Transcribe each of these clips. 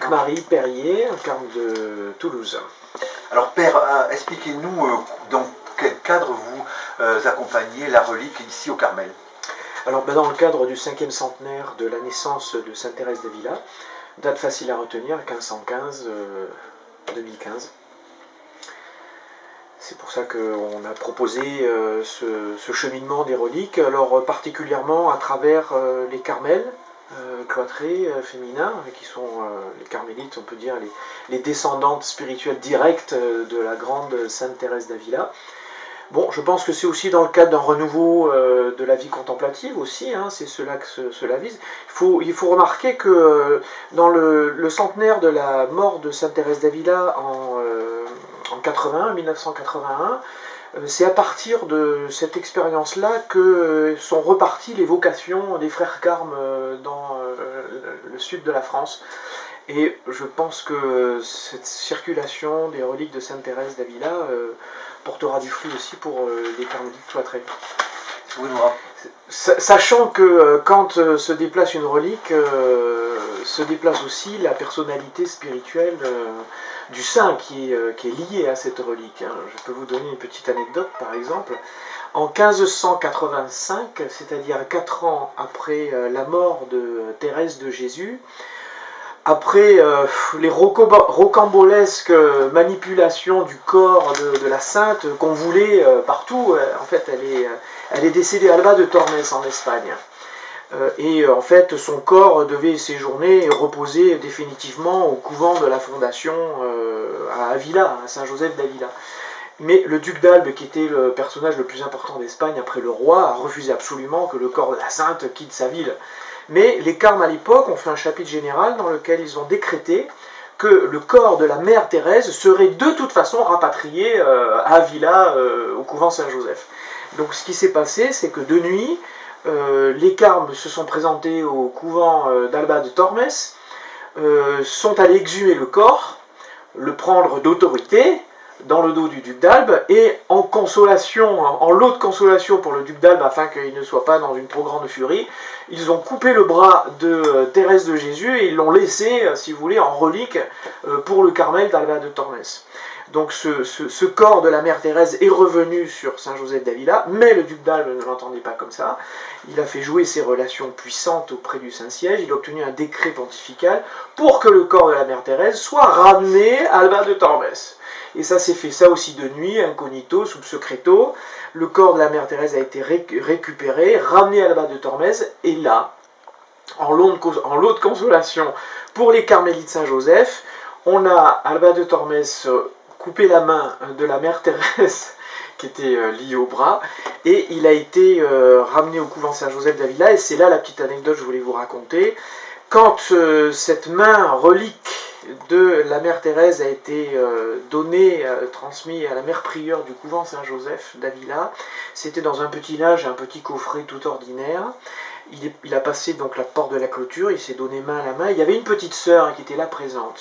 Luc-Marie Perrier, un carme de Toulouse. Alors Père, expliquez-nous dans quel cadre vous accompagnez la relique ici au Carmel. Alors dans le cadre du 5e centenaire de la naissance de Sainte Thérèse d'Avila, date facile à retenir, 1515-2015. C'est pour ça qu'on a proposé ce cheminement des reliques, alors particulièrement à travers les carmels cloîtrés féminins, qui sont les carmélites, on peut dire les descendantes spirituelles directes de la grande Sainte Thérèse d'Avila. Bon, je pense que c'est aussi dans le cadre d'un renouveau de la vie contemplative aussi, hein, c'est cela que cela vise. Il faut remarquer que dans le centenaire de la mort de Sainte Thérèse d'Avila en 1981, c'est à partir de cette expérience-là que sont reparties les vocations des frères carmes dans le sud de la France. Et je pense que cette circulation des reliques de Sainte Thérèse d'Avila portera du fruit aussi pour les carmélites cloîtrés. Oui, moi. Sachant que quand se déplace une relique, se déplace aussi la personnalité spirituelle du saint qui est liée à cette relique. Je peux vous donner une petite anecdote par exemple. En 1585, c'est-à-dire 4 ans après la mort de Thérèse de Jésus, après les rocambolesques manipulations du corps de la sainte qu'on voulait partout, en fait elle est décédée à Alba de Tormes en Espagne. Et en fait son corps devait séjourner et reposer définitivement au couvent de la Fondation à Avila, à Saint-Joseph d'Avila. Mais le duc d'Albe, qui était le personnage le plus important d'Espagne après le roi, a refusé absolument que le corps de la sainte quitte sa ville. Mais les carmes à l'époque ont fait un chapitre général dans lequel ils ont décrété que le corps de la mère Thérèse serait de toute façon rapatrié à Avila, au couvent Saint-Joseph. Donc ce qui s'est passé, c'est que de nuit, les carmes se sont présentés au couvent d'Alba de Tormes, sont allés exhumer le corps, le prendre d'autorité dans le dos du duc d'Albe, et en consolation, en lot de consolation pour le duc d'Albe, afin qu'il ne soit pas dans une trop grande furie, ils ont coupé le bras de Thérèse de Jésus et ils l'ont laissé, si vous voulez, en relique pour le Carmel d'Alba de Tormes. Donc ce corps de la mère Thérèse est revenu sur Saint-Joseph d'Avila, mais le duc d'Albe ne l'entendait pas comme ça. Il a fait jouer ses relations puissantes auprès du Saint-Siège, il a obtenu un décret pontifical pour que le corps de la mère Thérèse soit ramené à Alba de Tormes. Et ça s'est fait ça aussi de nuit, incognito, sub secreto. Le corps de la mère Thérèse a été récupéré, ramené à Alba de Tormes, et là, en lot de consolation pour les carmélites Saint-Joseph, on a à Alba de Tormes coupé la main de la mère Thérèse qui était liée au bras, et il a été ramené au couvent Saint-Joseph d'Avila, et c'est là la petite anecdote que je voulais vous raconter. Quand cette main relique de la mère Thérèse a été donnée, transmise à la mère prieure du couvent Saint-Joseph d'Avila, c'était dans un petit linge, un petit coffret tout ordinaire. Il a passé donc la porte de la clôture, il s'est donné main à la main, il y avait une petite sœur qui était là présente.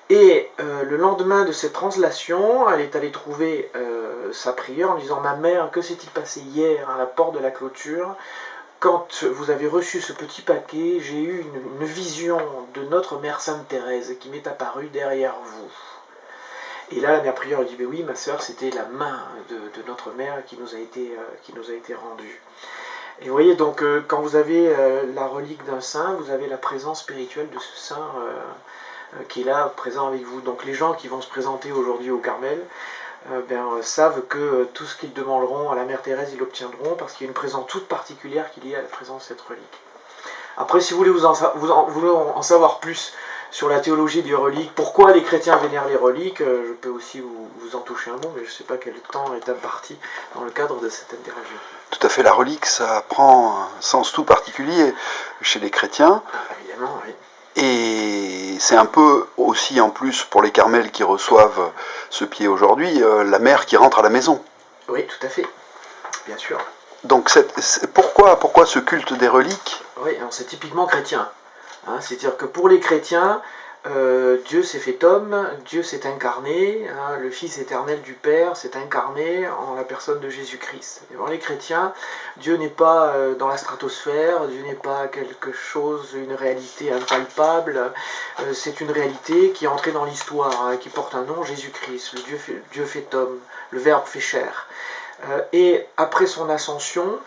Et le lendemain de cette translation, elle est allée trouver sa prieure en disant « Ma mère, que s'est-il passé hier à la porte de la clôture ? Quand vous avez reçu ce petit paquet, j'ai eu une vision de notre mère Sainte Thérèse qui m'est apparue derrière vous. » Et là, la mère prieure lui dit « Oui, ma sœur, c'était la main de notre mère qui nous a été rendue. » Et vous voyez, donc, quand vous avez la relique d'un saint, vous avez la présence spirituelle de ce saint qui est là, présent avec vous. Donc les gens qui vont se présenter aujourd'hui au Carmel savent que tout ce qu'ils demanderont à la mère Thérèse, ils l'obtiendront, parce qu'il y a une présence toute particulière qui est liée à la présence de cette relique. Après, si vous voulez vous en savoir plus sur la théologie des reliques, pourquoi les chrétiens vénèrent les reliques, je peux aussi vous en toucher un mot, mais je ne sais pas quel temps est imparti dans le cadre de cette interview. Tout à fait, la relique, ça prend un sens tout particulier chez les chrétiens. Évidemment, oui. Et c'est un peu aussi en plus pour les carmels qui reçoivent ce pied aujourd'hui, la mère qui rentre à la maison. Oui, tout à fait, bien sûr. Donc pourquoi ce culte des reliques ? Oui, c'est typiquement chrétien. Hein, c'est-à-dire que pour les chrétiens, Dieu s'est fait homme, Dieu s'est incarné, hein, le Fils éternel du Père s'est incarné en la personne de Jésus-Christ. Et pour les chrétiens, Dieu n'est pas dans la stratosphère, Dieu n'est pas quelque chose, une réalité impalpable, c'est une réalité qui est entrée dans l'histoire, hein, qui porte un nom, Jésus-Christ, le Dieu fait homme, le Verbe fait chair. Et après son ascension,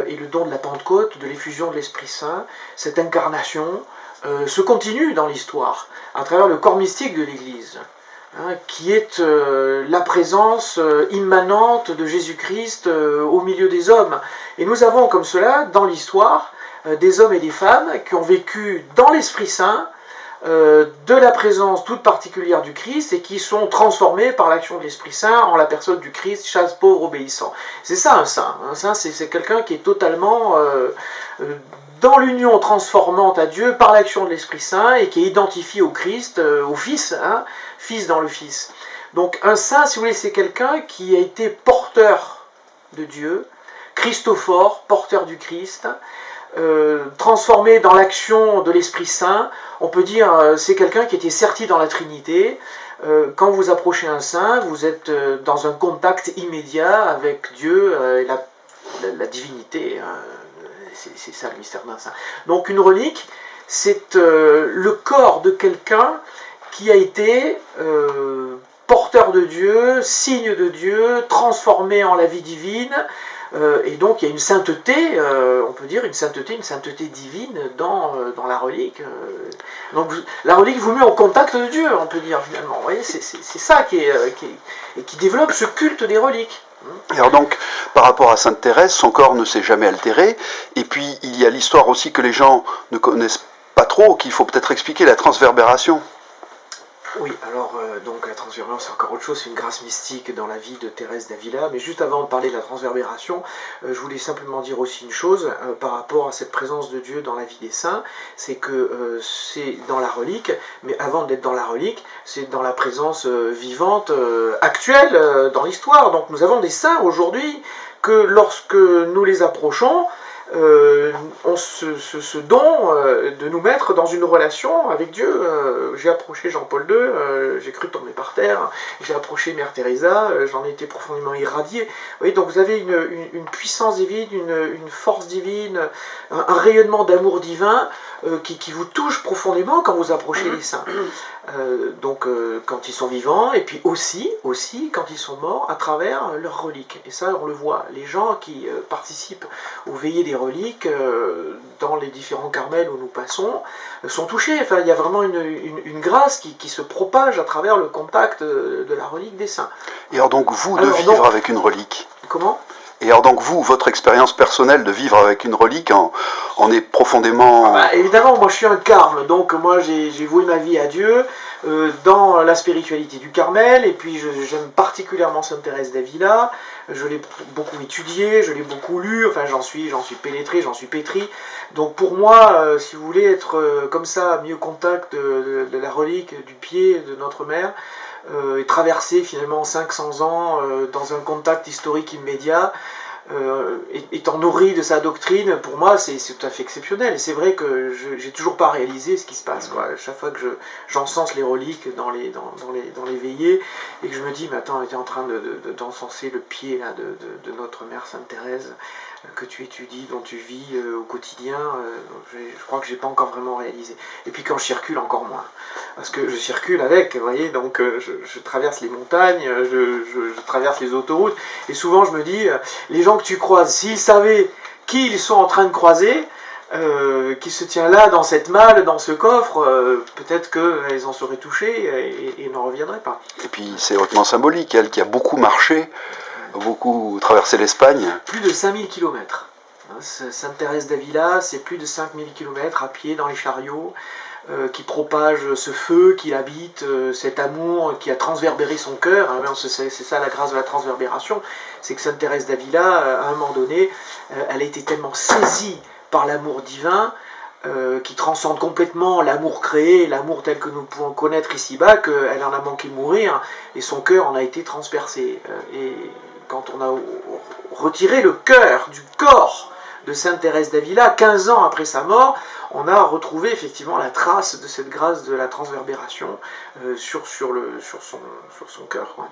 et le don de la Pentecôte, de l'effusion de l'Esprit Saint, cette incarnation se continue dans l'histoire, à travers le corps mystique de l'Église, hein, qui est la présence immanente de Jésus-Christ au milieu des hommes. Et nous avons comme cela, dans l'histoire, des hommes et des femmes qui ont vécu dans l'Esprit Saint, de la présence toute particulière du Christ et qui sont transformés par l'action de l'Esprit Saint en la personne du Christ, chaste, pauvre, obéissant. C'est ça un saint. Un saint, c'est quelqu'un qui est totalement dans l'union transformante à Dieu par l'action de l'Esprit Saint et qui est identifié au Christ, au Fils, hein, Fils dans le Fils. Donc un saint, si vous voulez, c'est quelqu'un qui a été porteur de Dieu, Christophore, porteur du Christ, transformé dans l'action de l'Esprit Saint. On peut dire c'est quelqu'un qui était serti dans la Trinité. Quand vous approchez un saint, vous êtes dans un contact immédiat avec Dieu et la divinité. C'est ça le mystère d'un saint. Donc une relique, c'est le corps de quelqu'un qui a été porteur de Dieu, signe de Dieu, transformé en la vie divine. Et donc il y a une sainteté, on peut dire une sainteté divine dans la relique. Donc la relique vous met en contact de Dieu, on peut dire finalement. Vous voyez, c'est ça qui développe ce culte des reliques. Et alors donc, par rapport à Sainte Thérèse, son corps ne s'est jamais altéré. Et puis il y a l'histoire aussi que les gens ne connaissent pas trop, qu'il faut peut-être expliquer, la transverbération. Oui, alors donc la transverbération c'est encore autre chose, c'est une grâce mystique dans la vie de Thérèse d'Avila, mais juste avant de parler de la transverbération, je voulais simplement dire aussi une chose par rapport à cette présence de Dieu dans la vie des saints, c'est que c'est dans la relique, mais avant d'être dans la relique, c'est dans la présence vivante, actuelle dans l'histoire. Donc nous avons des saints aujourd'hui que lorsque nous les approchons, ont ce don de nous mettre dans une relation avec Dieu. J'ai approché Jean-Paul II, j'ai cru tomber par terre, j'ai approché Mère Teresa, j'en ai été profondément irradié. Vous voyez, donc vous avez une puissance divine, une force divine, un rayonnement d'amour divin qui vous touche profondément quand vous approchez les saints. Donc quand ils sont vivants, et puis aussi quand ils sont morts, à travers leurs reliques. Et ça, on le voit. Les gens qui participent aux veillées des reliques, dans les différents carmels où nous passons, sont touchés. Enfin, il y a vraiment une grâce qui se propage à travers le contact de la relique des saints. Et alors donc vous, de vivre avec une relique. Comment ? Et alors donc vous, votre expérience personnelle de vivre avec une relique en est profondément... Évidemment, moi je suis un carme, donc moi j'ai voué ma vie à Dieu dans la spiritualité du Carmel, et puis j'aime particulièrement Sainte Thérèse d'Avila, je l'ai beaucoup étudié, je l'ai beaucoup lu, enfin j'en suis pénétré, j'en suis pétri. Donc pour moi, si vous voulez être comme ça, mis au contact de la relique du pied de notre mère, et traverser finalement 500 ans dans un contact historique immédiat, étant nourri de sa doctrine, pour moi c'est tout à fait exceptionnel. Et c'est vrai que j'ai toujours pas réalisé ce qui se passe, quoi. Chaque fois que j'encense les reliques dans les veillées, et que je me dis, mais attends, tu es en train d'encenser le pied là, de notre mère Sainte Thérèse, que tu étudies, dont tu vis au quotidien, je crois que j'ai pas encore vraiment réalisé. Et puis quand je circule, encore moins. Parce que je circule avec, vous voyez, donc je traverse les montagnes, je traverse les autoroutes, et souvent je me dis, les gens que tu croises, s'ils savaient qui ils sont en train de croiser, qui se tient là dans cette malle, dans ce coffre, peut-être qu'ils en seraient touchés et n'en reviendraient pas. Et puis c'est hautement symbolique, elle qui a beaucoup marché, beaucoup traversé l'Espagne. Plus de 5000 km. Sainte Thérèse d'Avila, c'est plus de 5000 km à pied dans les chariots, qui propage ce feu qui habite, cet amour qui a transverbéré son cœur. C'est ça la grâce de la transverbération, c'est que Sainte Thérèse d'Avila, à un moment donné, elle a été tellement saisie par l'amour divin, qui transcende complètement l'amour créé, l'amour tel que nous pouvons le connaître ici-bas, qu'elle en a manqué de mourir, et son cœur en a été transpercé. Et quand on a retiré le cœur du corps de Sainte Thérèse d'Avila, 15 ans après sa mort, on a retrouvé effectivement la trace de cette grâce de la transverbération sur son cœur. Ouais.